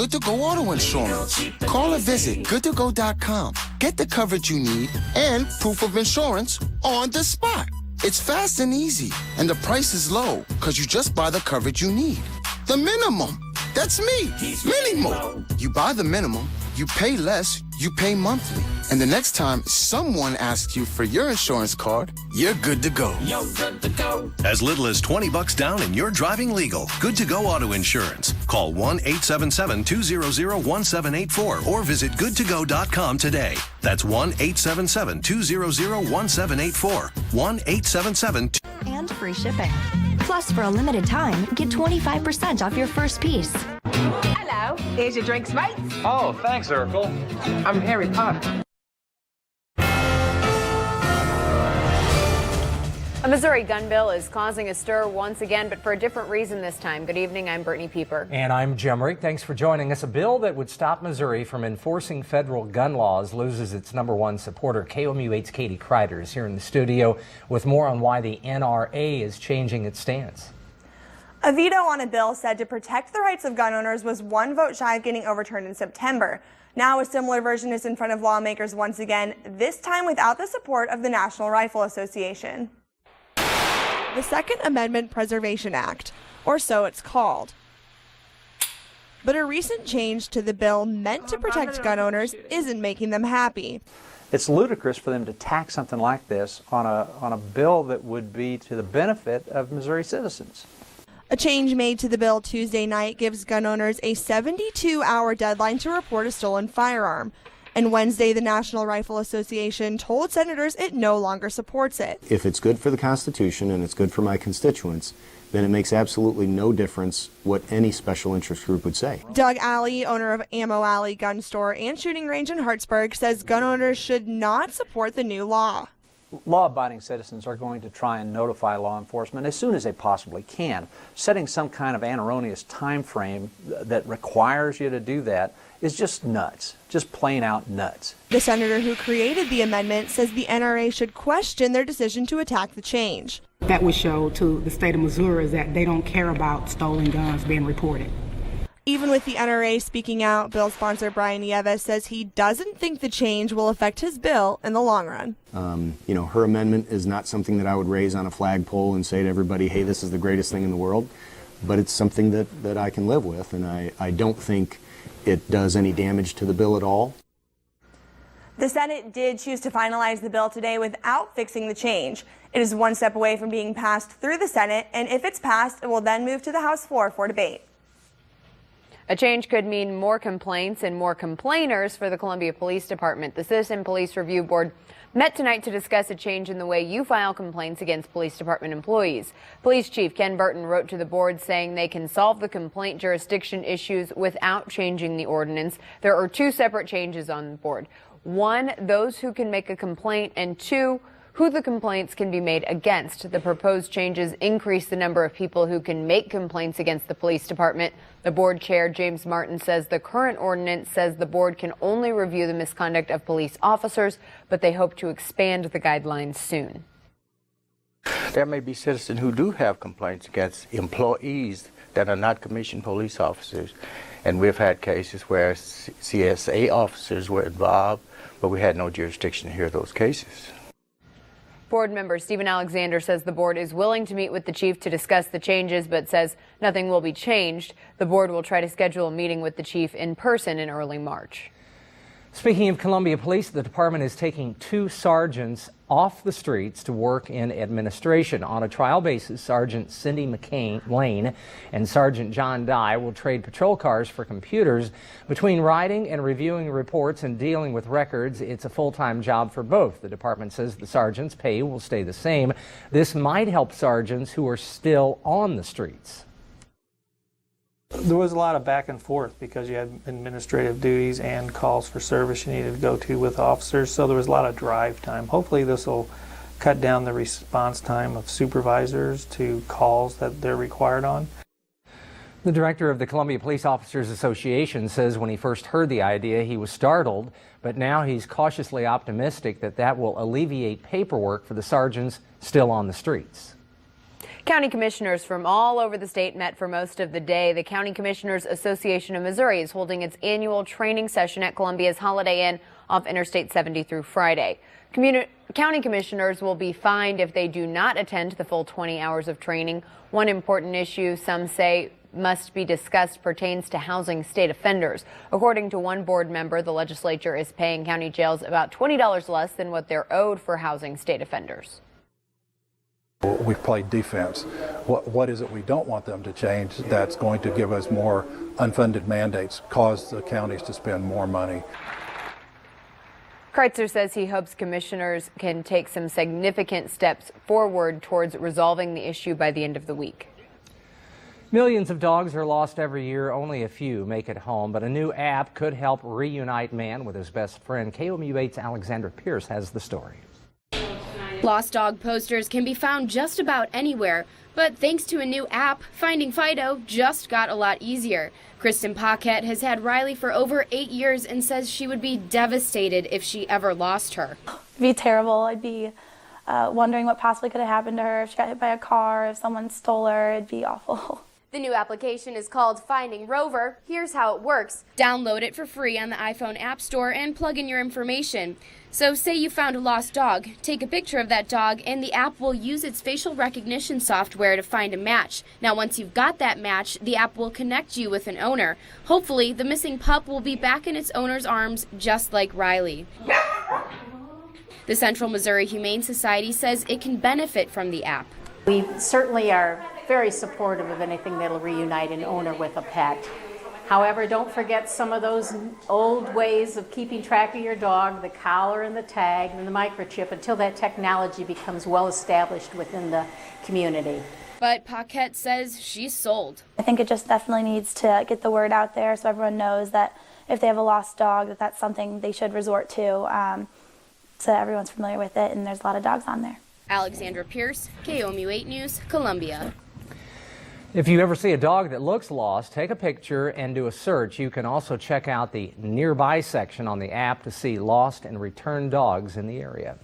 Good to Go Auto Insurance. Call or visit goodtogo.com. Get the coverage you need and proof of insurance on the spot. It's fast and easy, and the price is low because you just buy the coverage you need. The minimum. That's me. Minimo. You buy the minimum, you pay less, you pay monthly. And the next time someone asks you for your insurance card, you're good to go. You're good to go. As little as $20 down and you're driving legal. Good to Go Auto Insurance. Call 1-877-200-1784 or visit goodtogo.com today. That's 1-877-200-1784. 1-877- And free shipping. Plus, for a limited time, get 25% off your first piece. Hello, here's your drinks, mates. Oh, thanks, Urkel. I'm Harry Potter. A Missouri gun bill is causing a stir once again, but for a different reason this time. Good evening, I'm Brittany Pieper. And I'm Jim Rick. Thanks for joining us. A bill that would stop Missouri from enforcing federal gun laws loses its #1 supporter. KOMU 8's Katie Kreider is here in the studio with more on why the NRA is changing its stance. A veto on a bill said to protect the rights of gun owners was one vote shy of getting overturned in September. Now a similar version is in front of lawmakers once again, this time without the support of the National Rifle Association. The Second Amendment Preservation Act, or so it's called. But a recent change to the bill meant to protect gun owners isn't making them happy. It's ludicrous for them to tack something like this on a bill that would be to the benefit of Missouri citizens. A change made to the bill Tuesday night gives gun owners a 72-hour deadline to report a stolen firearm. And Wednesday, the National Rifle Association told senators it no longer supports it. If it's good for the Constitution and it's good for my constituents, then it makes absolutely no difference what any special interest group would say. Doug Alley, owner of Ammo Alley Gun Store and Shooting Range in Hartsburg, says gun owners should not support the new law. Law-abiding citizens are going to try and notify law enforcement as soon as they possibly can. Setting some kind of erroneous time frame that requires you to do that is just nuts, just plain out nuts. The senator who created the amendment says the NRA should question their decision to attack the change. That would show to the state of Missouri that they don't care about stolen guns being reported. Even with the NRA speaking out, bill sponsor Brian Nieves says he doesn't think the change will affect his bill in the long run. Her amendment is not something that I would raise on a flagpole and say to everybody, hey, this is the greatest thing in the world. But it's something that I can live with, and I don't think it does any damage to the bill at all. The Senate did choose to finalize the bill today without fixing the change. It is one step away from being passed through the Senate, and if it's passed, it will then move to the House floor for debate. A change could mean more complaints and more complainers for the Columbia Police Department. The Citizen Police Review Board met tonight to discuss a change in the way you file complaints against police department employees. Police Chief Ken Burton wrote to the board saying they can solve the complaint jurisdiction issues without changing the ordinance. There are two separate changes on the board. One, those who can make a complaint, and two, who the complaints can be made against. The proposed changes increase the number of people who can make complaints against the police department. The board chair, James Martin, says the current ordinance says the board can only review the misconduct of police officers, but they hope to expand the guidelines soon. There may be citizens who do have complaints against employees that are not commissioned police officers. And we've had cases where CSA officers were involved, but we had no jurisdiction to hear those cases. Board member Stephen Alexander says the board is willing to meet with the chief to discuss the changes, but says nothing will be changed. The board will try to schedule a meeting with the chief in person in early March. Speaking of Columbia Police, the department is taking 2 sergeants off the streets to work in administration. On a trial basis, Sergeant Cindy Lane and Sergeant John Dye will trade patrol cars for computers. Between writing and reviewing reports and dealing with records, it's a full-time job for both. The department says the sergeants' pay will stay the same. This might help sergeants who are still on the streets. There was a lot of back and forth because you had administrative duties and calls for service you needed to go to with officers, so there was a lot of drive time. Hopefully this will cut down the response time of supervisors to calls that they're required on. The director of the Columbia Police Officers Association says when he first heard the idea he was startled, but now he's cautiously optimistic that that will alleviate paperwork for the sergeants still on the streets. County commissioners from all over the state met for most of the day. The County Commissioners Association of Missouri is holding its annual training session at Columbia's Holiday Inn off Interstate 70 through Friday. County commissioners will be fined if they do not attend the full 20 hours of training. One important issue some say must be discussed pertains to housing state offenders. According to one board member, the legislature is paying county jails about $20 less than what they're owed for housing state offenders. We've played defense. What is it we don't want them to change that's going to give us more unfunded mandates, cause the counties to spend more money? Kreitzer says he hopes commissioners can take some significant steps forward towards resolving the issue by the end of the week. Millions of dogs are lost every year. Only a few make it home, but a new app could help reunite man with his best friend. KOMU 8's Alexandra Pierce has the story. Lost dog posters can be found just about anywhere, but thanks to a new app, finding Fido just got a lot easier. Kristen Paquette has had Riley for over 8 years and says she would be devastated if she ever lost her. It'd be terrible. I'd be wondering what possibly could have happened to her, if she got hit by a car, if someone stole her. It'd be awful. The new application is called Finding Rover. Here's how it works. Download it for free on the iPhone App Store and plug in your information. So say you found a lost dog, take a picture of that dog, and the app will use its facial recognition software to find a match. Now, once you've got that match, the app will connect you with an owner. Hopefully, the missing pup will be back in its owner's arms, just like Riley. The Central Missouri Humane Society says it can benefit from the app. We certainly are very supportive of anything that'll reunite an owner with a pet. However, don't forget some of those old ways of keeping track of your dog, the collar and the tag and the microchip, until that technology becomes well established within the community. But Paquette says she's sold. I think it just definitely needs to get the word out there so everyone knows that if they have a lost dog, that that's something they should resort to, so everyone's familiar with it, and there's a lot of dogs on there. Alexandra Pierce, KOMU 8 News, Columbia. If you ever see a dog that looks lost, take a picture and do a search. You can also check out the nearby section on the app to see lost and returned dogs in the area.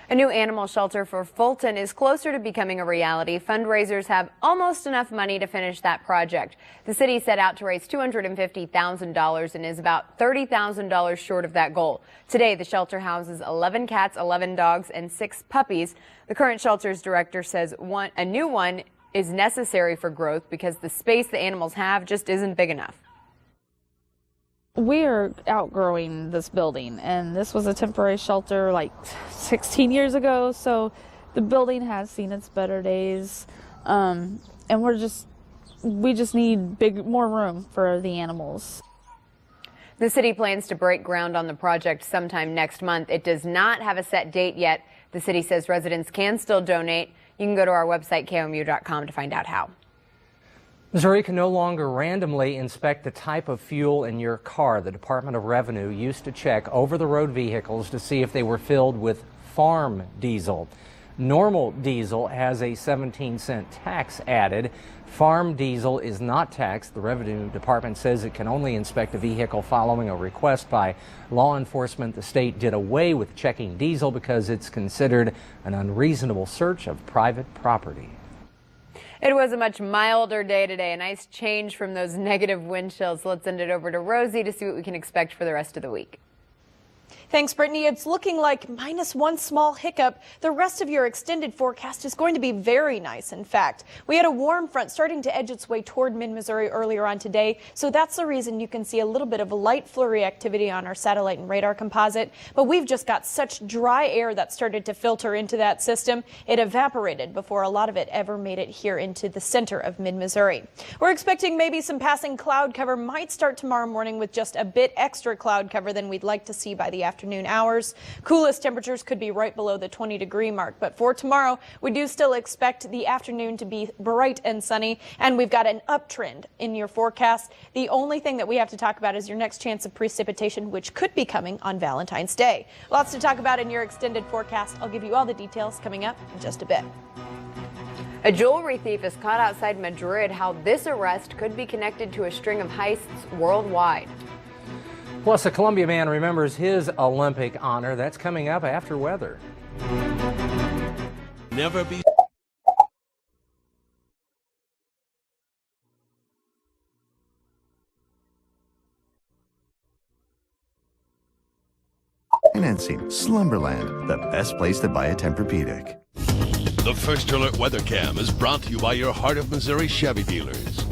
A new animal shelter for Fulton is closer to becoming a reality. Fundraisers have almost enough money to finish that project. The city set out to raise $250,000 and is about $30,000 short of that goal. Today, the shelter houses 11 cats, 11 dogs, and 6 puppies. The current shelter's director says a new one is necessary for growth because the space the animals have just isn't big enough. We are outgrowing this building, and this was a temporary shelter like 16 years ago, so the building has seen its better days, and we just need more room for the animals. The city plans to break ground on the project sometime next month. It does not have a set date yet. The city says residents can still donate. You can go to our website, KOMU.com, to find out how. Missouri can no longer randomly inspect the type of fuel in your car. The Department of Revenue used to check over-the-road vehicles to see if they were filled with farm diesel. Normal diesel has a 17-cent tax added. Farm diesel is not taxed. The Revenue Department says it can only inspect a vehicle following a request by law enforcement. The state did away with checking diesel because it's considered an unreasonable search of private property. It was a much milder day today, a nice change from those negative wind chills. Let's send it over to Rosie to see what we can expect for the rest of the week. Thanks, Brittany. It's looking like minus one small hiccup. The rest of your extended forecast is going to be very nice. In fact, we had a warm front starting to edge its way toward mid-Missouri earlier on today, so that's the reason you can see a little bit of a light flurry activity on our satellite and radar composite. But we've just got such dry air that started to filter into that system. It evaporated before a lot of it ever made it here into the center of mid-Missouri. We're expecting maybe some passing cloud cover might start tomorrow morning with just a bit extra cloud cover than we'd like to see by the afternoon hours. Coolest temperatures could be right below the 20-degree mark, but for tomorrow, we do still expect the afternoon to be bright and sunny, and we've got an uptrend in your forecast. The only thing that we have to talk about is your next chance of precipitation, which could be coming on Valentine's Day. Lots to talk about in your extended forecast. I'll give you all the details coming up in just a bit. A jewelry thief is caught outside Madrid. How this arrest could be connected to a string of heists worldwide. Plus, a Columbia man remembers his Olympic honor. That's coming up after weather. Never be and Ensign, Slumberland, the best place to buy a Tempur-Pedic. The First Alert Weather Cam is brought to you by your Heart of Missouri Chevy dealers.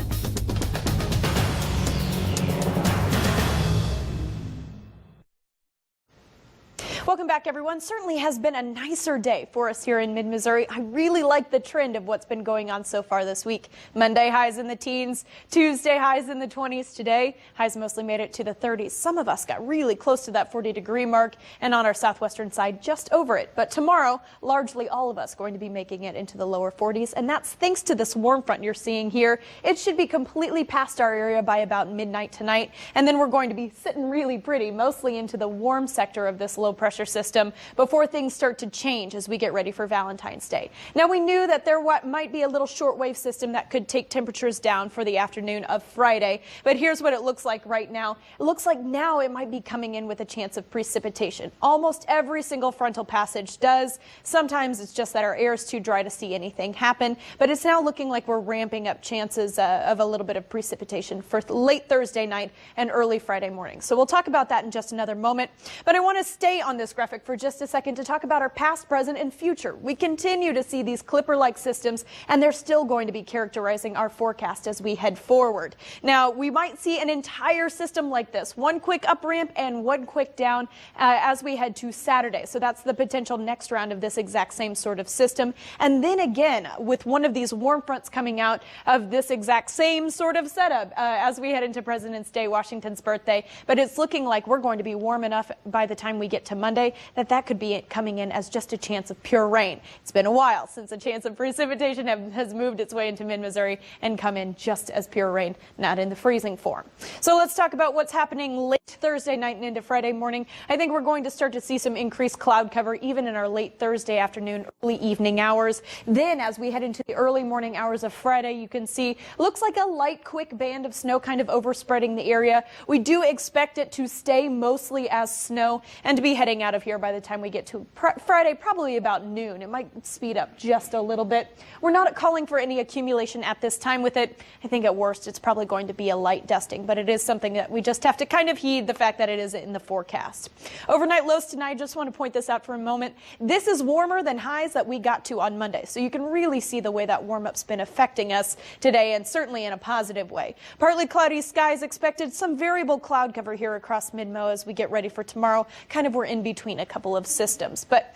Welcome back, everyone. Certainly has been a nicer day for us here in mid-Missouri. I really like the trend of what's been going on so far this week. Monday highs in the teens, Tuesday highs in the 20s. Today, highs mostly made it to the 30s. Some of us got really close to that 40-degree mark, and on our southwestern side, just over it. But tomorrow, largely all of us going to be making it into the lower 40s, and that's thanks to this warm front you're seeing here. It should be completely past our area by about midnight tonight, and then we're going to be sitting really pretty, mostly into the warm sector of this low pressure system before things start to change as we get ready for Valentine's Day. Now, we knew that there might be a little shortwave system that could take temperatures down for the afternoon of Friday, but here's what it looks like right now. It looks like now it might be coming in with a chance of precipitation. Almost every single frontal passage does. Sometimes it's just that our air is too dry to see anything happen, but it's now looking like we're ramping up chances of a little bit of precipitation for late Thursday night and early Friday morning. So we'll talk about that in just another moment, but I want to stay on this graphic for just a second to talk about our past, present, and future. We continue to see these clipper-like systems, and they're still going to be characterizing our forecast as we head forward. Now, we might see an entire system like this, one quick up ramp and one quick down as we head to Saturday. So that's the potential next round of this exact same sort of system. And then again, with one of these warm fronts coming out of this exact same sort of setup as we head into President's Day, Washington's birthday. But it's looking like we're going to be warm enough by the time we get to Monday that could be coming in as just a chance of pure rain. It's been a while since a chance of precipitation has moved its way into mid-Missouri and come in just as pure rain, not in the freezing form. So let's talk about what's happening late Thursday night and into Friday morning. I think we're going to start to see some increased cloud cover even in our late Thursday afternoon, early evening hours. Then as we head into the early morning hours of Friday, you can see looks like a light, quick band of snow kind of overspreading the area. We do expect it to stay mostly as snow and to be heading out of here by the time we get to Friday, probably about noon. It might speed up just a little bit. We're not calling for any accumulation at this time with it. I think at worst it's probably going to be a light dusting, but it is something that we just have to kind of heed the fact that it is in the forecast. Overnight lows tonight, I just want to point this out for a moment. This is warmer than highs that we got to on Monday, so you can really see the way that warm-up's been affecting us today, and certainly in a positive way. Partly cloudy skies expected, some variable cloud cover here across mid-Mo as we get ready for tomorrow. Kind of we're in between a couple of systems. But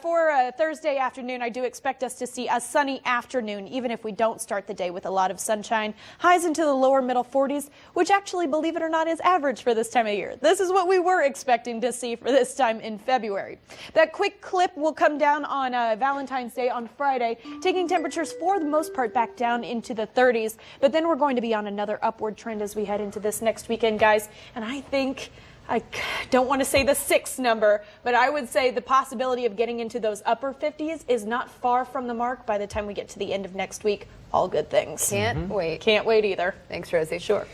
for Thursday afternoon, I do expect us to see a sunny afternoon, even if we don't start the day with a lot of sunshine. Highs into the lower middle 40s, which actually, believe it or not, is average for this time of year. This is what we were expecting to see for this time in February. That quick clip will come down on Valentine's Day on Friday, taking temperatures for the most part back down into the 30s. But then we're going to be on another upward trend as we head into this next weekend, guys. And I don't want to say the 6 number, but I would say the possibility of getting into those upper 50s is not far from the mark by the time we get to the end of next week. All good things. Can't wait. Can't wait either. Thanks, Rosie. Sure.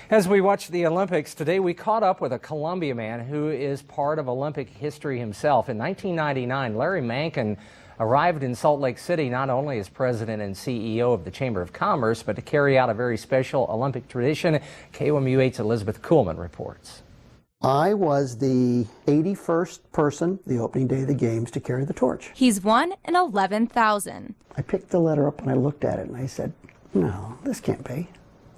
As we watch the Olympics today, we caught up with a Columbia man who is part of Olympic history himself. In 1999, Larry Mankin arrived in Salt Lake City not only as president and CEO of the Chamber of Commerce, but to carry out a very special Olympic tradition. KOMU 8's Elizabeth Kuhlman reports. I was the 81st person, the opening day of the games, to carry the torch. He's 1 in 11,000. I picked the letter up and I looked at it and I said, no, this can't be.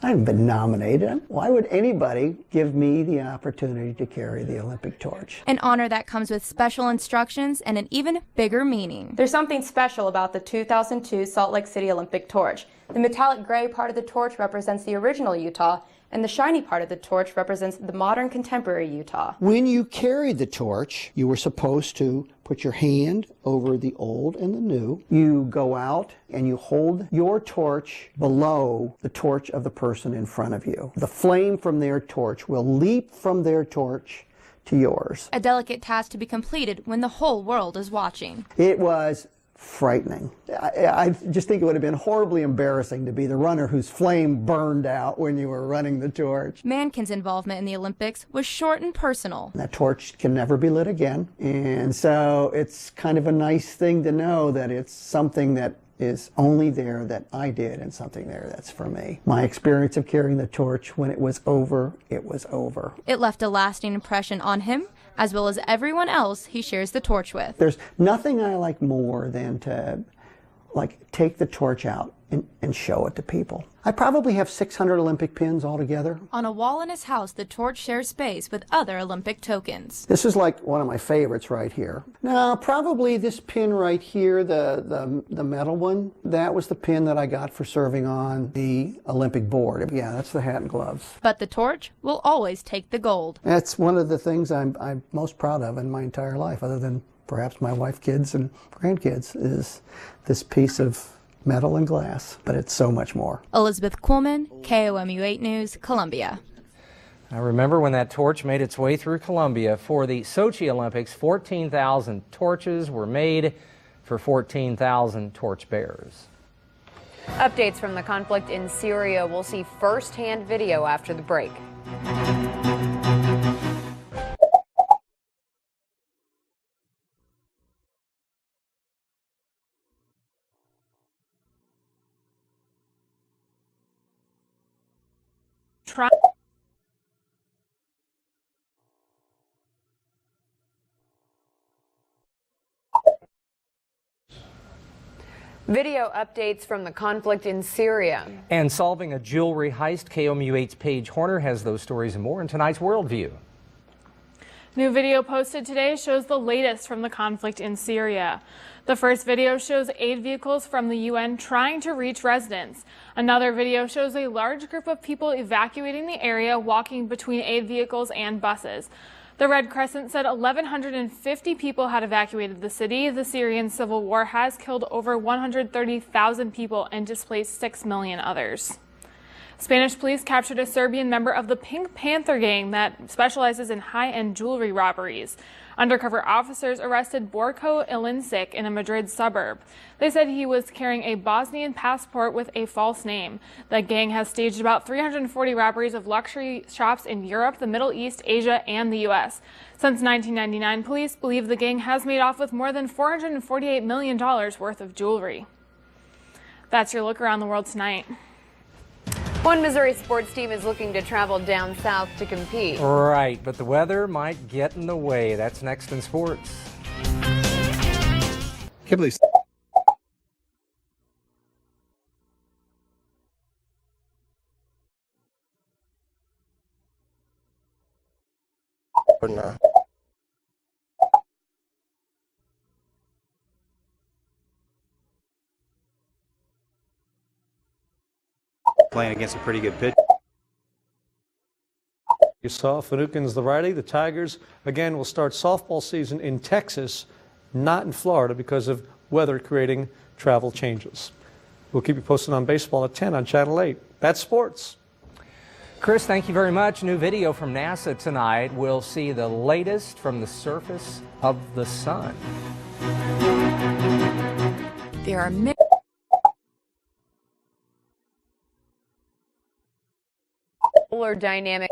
I haven't been nominated. Why would anybody give me the opportunity to carry the Olympic torch? An honor that comes with special instructions and an even bigger meaning. There's something special about the 2002 Salt Lake City Olympic torch. The metallic gray part of the torch represents the original Utah, and the shiny part of the torch represents the modern contemporary Utah. When you carried the torch, you were supposed to put your hand over the old and the new. You go out and you hold your torch below the torch of the person in front of you. The flame from their torch will leap from their torch to yours. A delicate task to be completed when the whole world is watching. It was frightening. I just think it would have been horribly embarrassing to be the runner whose flame burned out when you were running the torch. Mankin's involvement in the Olympics was short and personal. That torch can never be lit again, and so it's kind of a nice thing to know that it's something that is only there that I did and something there that's for me. My experience of carrying the torch, when it was over, it was over. It left a lasting impression on him, as well as everyone else he shares the torch with. There's nothing I like more than to take the torch out and show it to people. I probably have 600 Olympic pins altogether. On a wall in his house, the torch shares space with other Olympic tokens. This is like one of my favorites right here. Now, probably this pin right here, the metal one, that was the pin that I got for serving on the Olympic board. Yeah, that's the hat and gloves. But the torch will always take the gold. That's one of the things I'm most proud of in my entire life, other than perhaps my wife, kids, and grandkids, is this piece of metal and glass, but it's so much more. Elizabeth Kuhlman, KOMU 8 News, Columbia. I remember when that torch made its way through Columbia. For the Sochi Olympics, 14,000 torches were made for 14,000 torch bearers. Updates from the conflict in Syria. We'll see first-hand video after the break. Video updates from the conflict in Syria. And solving a jewelry heist, KOMU 8's Paige Horner has those stories and more in tonight's Worldview. New video posted today shows the latest from the conflict in Syria. The first video shows aid vehicles from the UN trying to reach residents. Another video shows a large group of people evacuating the area, walking between aid vehicles and buses. The Red Crescent said 1,150 people had evacuated the city. The Syrian civil war has killed over 130,000 people and displaced 6 million others. Spanish police captured a Serbian member of the Pink Panther gang that specializes in high-end jewelry robberies. Undercover officers arrested Borko Ilincic in a Madrid suburb. They said he was carrying a Bosnian passport with a false name. The gang has staged about 340 robberies of luxury shops in Europe, the Middle East, Asia, and the U.S. Since 1999, police believe the gang has made off with more than $448 million worth of jewelry. That's your look around the world tonight. One Missouri sports team is looking to travel down south to compete. Right, but the weather might get in the way. That's next in sports. Can't believe. Playing against a pretty good pitch. You saw Finucane's the righty. The Tigers, again, will start softball season in Texas, not in Florida, because of weather creating travel changes. We'll keep you posted on baseball at 10 on Channel 8. That's sports. Chris, thank you very much. New video from NASA tonight. We'll see the latest from the surface of the sun. There are many Solar dynamic.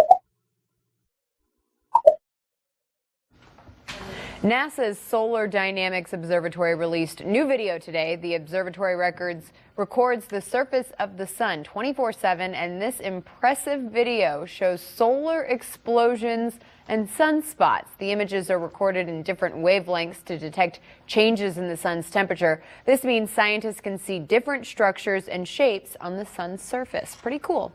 NASA's Solar Dynamics Observatory released new video today. The observatory records the surface of the sun 24/7, and this impressive video shows solar explosions and sunspots. The images are recorded in different wavelengths to detect changes in the sun's temperature. This means scientists can see different structures and shapes on the sun's surface. Pretty cool.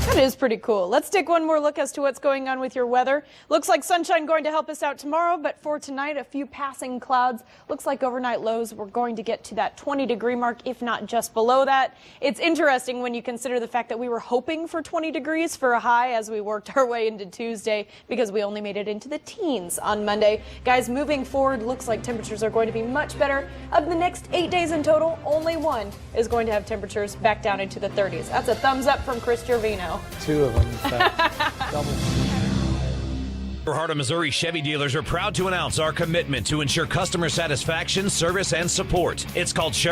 That is pretty cool. Let's take one more look as to what's going on with your weather. Looks like sunshine going to help us out tomorrow, but for tonight, a few passing clouds. Looks like overnight lows, we're going to get to that 20-degree mark, if not just below that. It's interesting when you consider the fact that we were hoping for 20 degrees for a high as we worked our way into Tuesday, because we only made it into the teens on Monday. Guys, moving forward, looks like temperatures are going to be much better. Of the next 8 days in total, only one is going to have temperatures back down into the 30s. That's a thumbs up from Chris Gervino. 2 of them, in fact. Double. Heart of Missouri Chevy dealers are proud to announce our commitment to ensure customer satisfaction, service, and support. It's called Chevy.